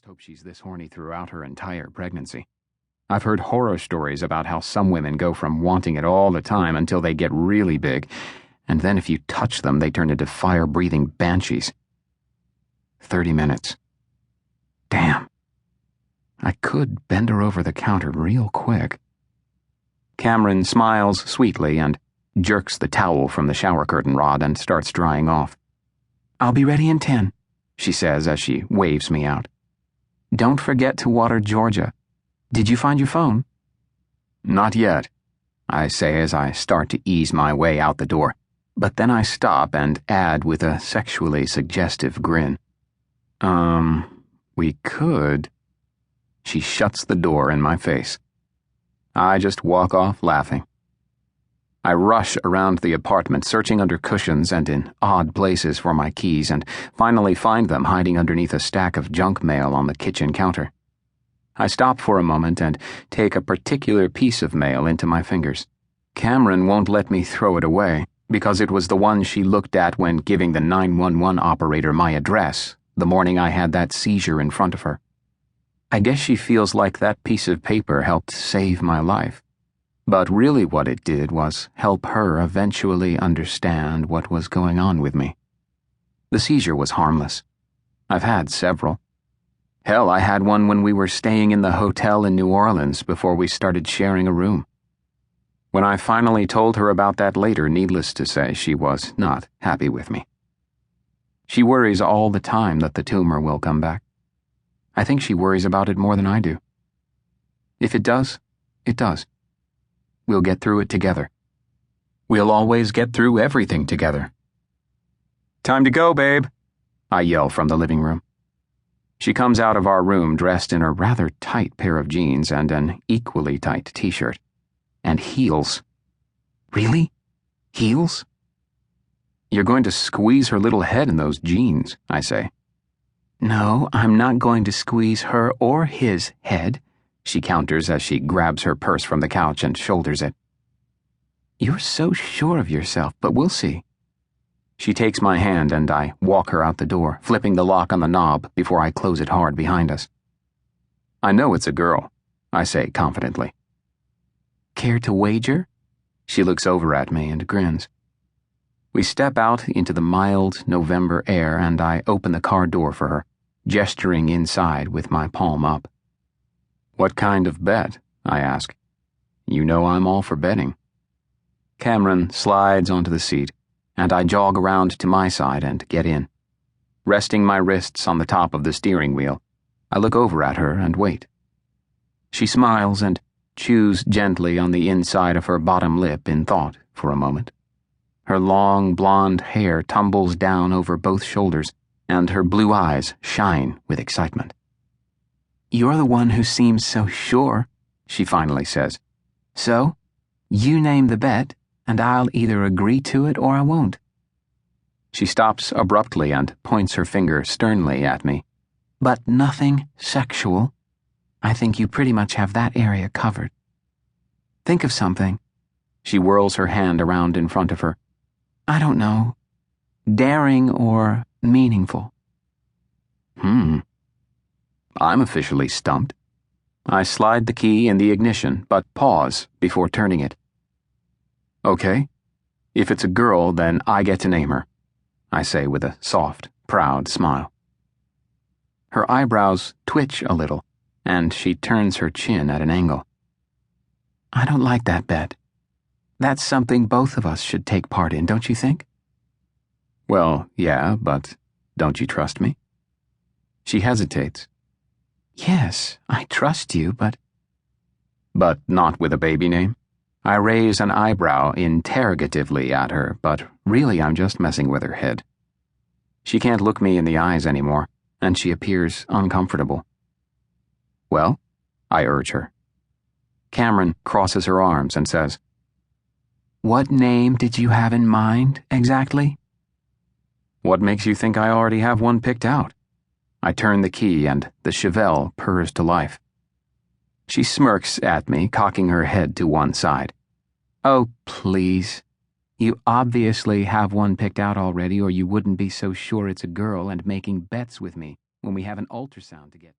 just hope she's this horny throughout her entire pregnancy. I've heard horror stories about how some women go from wanting it all the time until they get really big, and then if you touch them, they turn into fire-breathing banshees. 30 minutes. Damn. I could bend her over the counter real quick. Camryn smiles sweetly and jerks the towel from the shower curtain rod and starts drying off. "I'll be ready in 10, she says as she waves me out. "Don't forget to water Georgia. Did you find your phone?" "Not yet," I say as I start to ease my way out the door, but then I stop and add with a sexually suggestive grin. We could." She shuts the door in my face. I just walk off laughing. I rush around the apartment, searching under cushions and in odd places for my keys, and finally find them hiding underneath a stack of junk mail on the kitchen counter. I stop for a moment and take a particular piece of mail into my fingers. Camryn won't let me throw it away, because it was the one she looked at when giving the 911 operator my address the morning I had that seizure in front of her. I guess she feels like that piece of paper helped save my life. But really what it did was help her eventually understand what was going on with me. The seizure was harmless. I've had several. Hell, I had one when we were staying in the hotel in New Orleans before we started sharing a room. When I finally told her about that later, needless to say, she was not happy with me. She worries all the time that the tumor will come back. I think she worries about it more than I do. If it does, it does. We'll get through it together. We'll always get through everything together. "Time to go, babe," I yell from the living room. She comes out of our room dressed in a rather tight pair of jeans and an equally tight t-shirt. And heels. Really? Heels? "You're going to squeeze her little head in those jeans," I say. "No, I'm not going to squeeze her or his head," she counters as she grabs her purse from the couch and shoulders it. "You're so sure of yourself, but we'll see." She takes my hand and I walk her out the door, flipping the lock on the knob before I close it hard behind us. "I know it's a girl," I say confidently. "Care to wager?" She looks over at me and grins. We step out into the mild November air and I open the car door for her, gesturing inside with my palm up. "What kind of bet?" I ask. "You know I'm all for betting." Camryn slides onto the seat, and I jog around to my side and get in. Resting my wrists on the top of the steering wheel, I look over at her and wait. She smiles and chews gently on the inside of her bottom lip in thought for a moment. Her long blonde hair tumbles down over both shoulders, and her blue eyes shine with excitement. "You're the one who seems so sure," she finally says. "So, you name the bet, and I'll either agree to it or I won't." She stops abruptly and points her finger sternly at me. "But nothing sexual. I think you pretty much have that area covered. Think of something." She whirls her hand around in front of her. "I don't know. Daring or meaningful." I'm officially stumped. I slide the key in the ignition, but pause before turning it. "Okay. If it's a girl, then I get to name her," I say with a soft, proud smile. Her eyebrows twitch a little, and she turns her chin at an angle. "I don't like that bet. That's something both of us should take part in, don't you think?" "Well, yeah, but don't you trust me?" She hesitates. "Yes, I trust you, but..." "But not with a baby name?" I raise an eyebrow interrogatively at her, but really I'm just messing with her head. She can't look me in the eyes anymore, and she appears uncomfortable. "Well?" I urge her. Camryn crosses her arms and says, "What name did you have in mind, exactly?" "What makes you think I already have one picked out?" I turn the key and the Chevelle purrs to life. She smirks at me, cocking her head to one side. "Oh, please. You obviously have one picked out already, or you wouldn't be so sure it's a girl and making bets with me when we have an ultrasound to get."